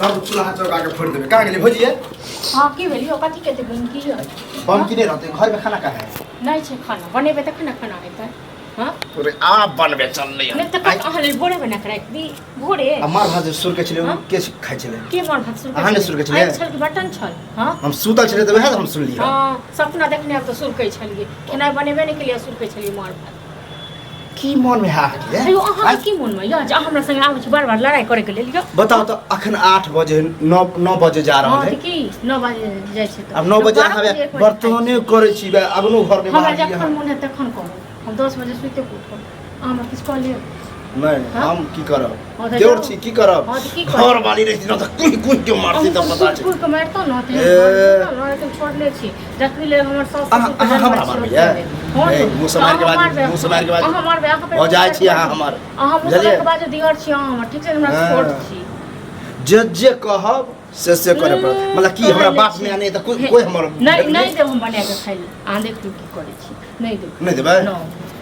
सब चूल्हा चौका के फोड़ देबे का गेली भजिए हां की भेलियो कथि केते बन की बम किने रहते घर में खाना का है नहीं छे खाना बनेबे त खाना हेतै हां तोरे आप बनबे चलले नहीं त अहले बोरे बना के रख दी भोरे हमार भात सुर के छले के खाइ छले के मन भात सुर के अहाँ ने सुर के छले छल के बटन छल हां हम सुतल छले त वहे हम सुन लिया हां सपना देखने अब तो सुर के छलिए खाना बनेबे नहीं के लिए सुर के छलिए मार भात की मन में हा के अयो अहाँ की मन में या जा हमरा संग आबै छी बार-बार लड़ाई करे के लिए बताओ तो अखन 8 बजे 9 बजे जा रहा है हां की 9 बजे जाय छै त अब 9 बजे हवे बर्तने करे छी अगनो घर में हमरा जखन मन है तखन कहू हम 10 बजे सुते उठब हमरा किछ कह ले नहीं हम की करब देवर छी की करब घर वाली रहती न त कुई के मारती त पता छै कुई के मारतो न त छोड़ ले छी जखनी ले हमर सास हमरा मारबे मुंह मार के बाद अहाँ मारबे हो जाय छी अहाँ हमर अहाँ मुंह के बाद दियर छी अहाँ हमर ठीक छै हमरा छोड़ छी जे कहब से करे पड़त मतलब की हमरा बाप में नहीं त कोई हमर नहीं देब हम बना के खाइ अहाँ देख की करे छी नहीं देबै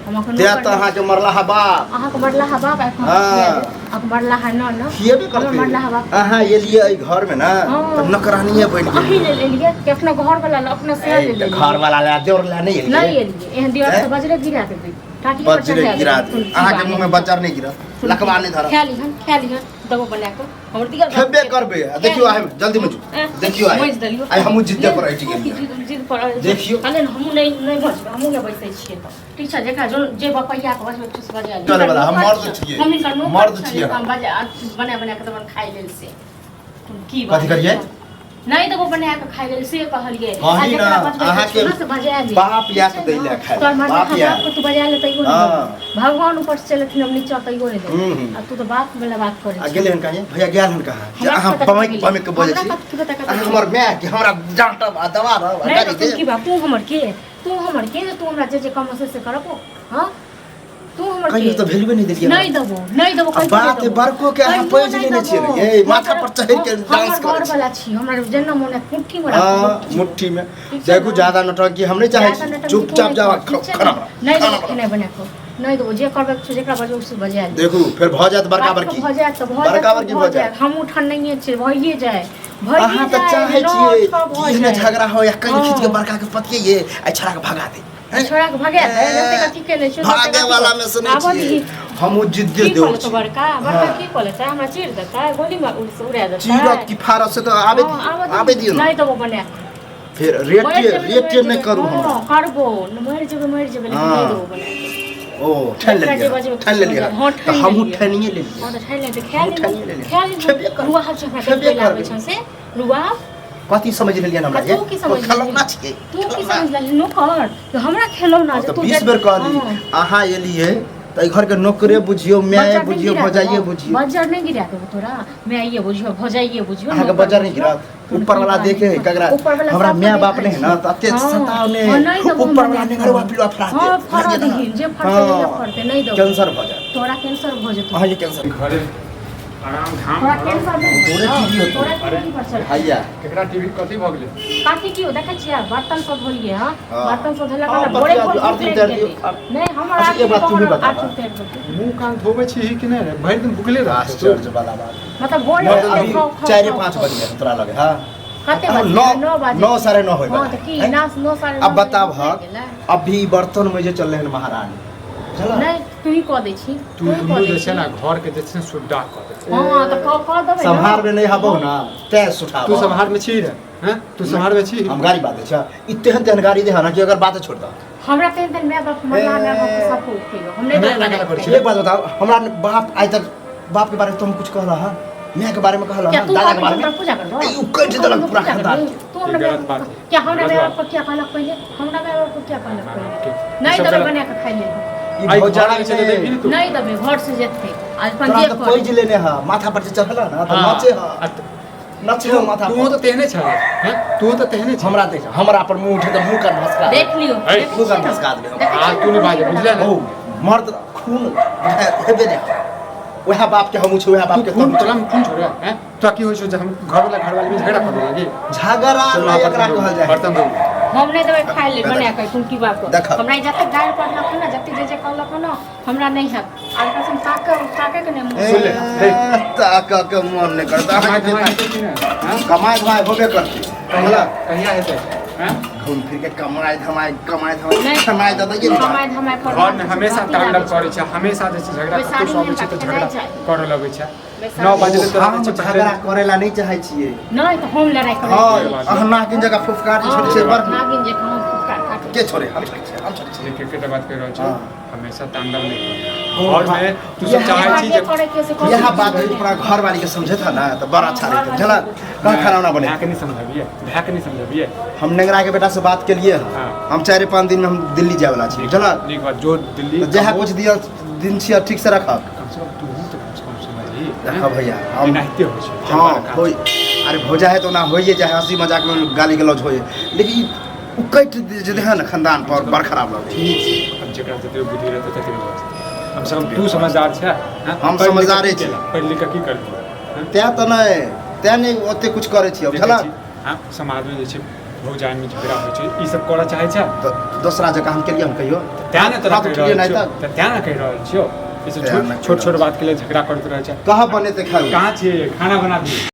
ते त अहाँ के मरला हा बाप अहाँ के मरला हा बाप अहाँ के मरला हा न खिएबे करते मरला हा बाप अहाँ एलिए ई घर में ना त नौकरानिए बन गेल अही ले लिए के अपना घर वाला अपना से ले लिए घर वाला ले देवर ले नहीं एलिए एहन दियर से बजरे गिरा देबै टाटी पर बजरे गिरा दे अहाँ के मुंह में बजर नहीं गिरा लकवा नहीं धरा खा लिहन दबो बना के हमर दिगर खेबे करबे देखियो आइ जल्दी मजू देखियो आई हमहु जिद्द पर आइ जिद पर देखियो अले हमहु नहीं बच हमहु ने बैठै छियै त ठीक छै जेकरा जे बपैया के बजबै खुश बजा चले वाला हम मर्द छियै मर्द छियै हम बना के तमन खाइ लेल से की कथि करिए नहीं देबो बना के खाइ लेल से कहलिए आ जेकरा अहाँ के बाप या के दैले खाइ बाप या को तू बजा ले तइयो नहीं भगवान ऊपर से चलथिन हम नीचे तइयो नहीं दे आ तू तो बाप वाला बात करे आ गेले हन काहे भैया गेल हन कहां जे अहाँ बमे के बोले छी हमर मैं कि हमरा डांटा दवा गाड़ी दे की बात तू हमर के तू हमरा जे कम से करबो हां तू हमर कहीं तो वैल्यू नहीं देलिए नहीं देबो कहीं बात बरको के अहाँ पैज लेने छियै ए माथा पर चढ़ के डांस कर घर वाला छी हमरा जन्म मोने मुट्ठी में रख मुट्ठी में देखो ज्यादा नटंकी हम नहीं चाहे चुपचाप जाओ खाना नहीं बना को नहीं देबो जे करबे जेकरा बजो से बजा ले देखो फिर भ जात बड़का बड़की बड़का बड़की भ जाए हम उठन नहीं छै भइए जाए अहाँ त चाहे छियै इसमें झगड़ा हो या कहीं खींच के बड़का के पतिए ये आ छोरा के भगा दे छोरा के भगा दे जते कथि के ले भागे वाला में सुनै छी हम जिद्दे देउ छी बड़का की कोले छै हमरा चीर देता गोली में उड़ा देता चीरत की फारस से तो आवे दियो नहीं तो वो बने फिर रेट नहीं करू हम करबो मर जेबे नहीं दो बने ओ ठन ले लिया तो हम ठनिए ले लिया हां तो ठन ले तो खेल रुआ हम से लागे छ से रुआ कथि समझ लेलियन हमरा ये खलौना छिए तू की समझ ले नौकर तो हमरा खिलौना जे तू 20 बेर कह दी अहाँ एलिए त घर के नौकरे बुझियो मैं बुझियो भजाइए बुझियो बजर नहीं गिरा के तोरा मैं ये बुझियो भजाइए बुझियो अहाँ के बजर नहीं गिरा ऊपर वाला देखे कगरा हमरा माय बाप नहीं ना त अते सतावने ऊपर वाला ने घर वापिलो फरा दे हां फरा दे जे फरते नहीं दो कैंसर भ जाए तोरा कैंसर भ जेतो हां ये कैंसर घरे आराम धाम तोरा कैंसर तोरे टीवी हो तोरा टीवी पर चल भैया केकरा टीवी कथि भ गेलै काटी की हो देखै छियै बर्तन सब होइए हां बर्तन सब धला का बोरे नहीं हमरा ये बात तू भी बता मुंह कान धोबे छी कि नहीं भरि दिन भुखले रह आश्चर्य वाला बात मतलब बोरे अभी 4-5 बजे तोरा लगे हां कते बजे 9 बजे 9 9:30 होय हां त की 9 अब बताब अभी बर्तन में जे चलले हन महारानी नहीं तू ही कह दे छी तू जे छै ना घर के जे छै सुड्डा कह दे हां त कह देबे संभार में नहीं हबो ना तै सुठाबो तू संभार में छी रे हैं तू संभार में छी हम गाड़ी बात छै इत्तेहन गाड़ी दे ना कि अगर बात छोड़ द हमरा तेन मैं बाप मरना मैं बाप सब को उठेलो हम नहीं एक बात बताओ हमरा बाप आज तक बाप के बारे में तुम कुछ कह रहा मैं के बारे में कहला दादा के बारे में पूजा करबो यू कह दे पूरा खानदान तू हमरा क्या हमरा बाप को क्या कहला पहले हमरा बाप को क्या कहला पहले नहीं दबे बना के खाइ ले ई भौजाला के चले देखी तू नहीं दबे घर से जेते आज पंजे पर पैज लेने हा माथा पर चढ़ला ना तो नाचे हा नचे माथा तू तो तेहने छ हैं तू तो तेहने छ हमरा देख हमरा पर मुंह उठे तो मुंह कर भसका देख लियो मुंह कर भसका दे आ तू नहीं बाजे बुझले ना मर्द खून हेबे ने वह बाप के हम छ वह बाप के तुम तोला खून छोड़ हैं तो की होय छ हम घर वाला में झगड़ा कर लगे झगड़ा एकरा कहल जाय बर्तन दो हम नहीं देबै खाइ ले बना के कुंकी बाप देखा। हमरा जते गायर पड़लक ना जते जे कहलक ना हमरा नहीं है आर कसम ताके के नहीं सुन ले, हे। ताक के मन नहीं करता कमाई धमाई हेतै कि नहि? हाँ? कमाई धमाई होबे करती कहिया कहिया हेतै? हाँ? घूम फिर के कमाई धमाई नहीं। कमाई दादा ये कमाई धमाई कर घरमे हमेशा तांडव करै छै, हमेशा जे छै झगड़ा कतौ सब होइ छै तऽ झगड़ा करऽ लगै छै। 9 बजे तक हम झगड़ा करेला नहीं चाहे छिए नहीं तो हम लड़ाई कर हां अहना की जगह फुफकार छोड़ से बर नागिन जे हम फुटकार काट के छोड़े हम छोड़े छी के बात कहि रहल छी हाँ। हमेशा तांडव नहीं करै। घर में तू सब चाहै छी जे यह बात है पूरा घर वाली के समझे था ना तो बड़ा अच्छा रहता चला कहाँ खाना ना बने भैया के नहीं समझबिए, भैया के नहीं समझबिए। हम नेगरा के बेटा से बात के लिए हाँ। हम 4-5 दिन में हम दिल्ली जाए वाला छी चला नीक बात जो दिल्ली जहाँ कुछ दिया दिन छिया ठीक से रखा कम से कम तू तो कम से कम समझी। देखा भैया हम एनाहिते होइ छै। हाँ होई अरे भोजा है तो ना होइए चाहे हंसी मजाक में गाली गलौज होइए लेकिन उ कट जे है ना खानदान पर बड़ खराब लगे ठीक छै। अब जेकरा जते बुद्धि रहतै तते व्यवस्था कम से कम तू समझदार छै। हाँ? हम पढ़ि लिख समझदारे की छी। केला? पढ़ि लिख के की करबी? त्या तो नहीं ओते कुछ करे छी अब देखै चला छी, हाँ समाज में जे छै भौजाई में झगड़ा होइ छै ई सब करऽ चाहै छै दूसरा जगह हम के लिए हम कहियो त्या ने तोरा बात कहि उठिए रहल नहीं छियौ तक। तऽ त्या ने कहि रहल छियौ ई सब त्या ने कहि छोट छोट रहल बात के लिए झगड़ा करैत रहै छै। कहाँ बने ते खाओ कहाँ छियै खाना बना दिए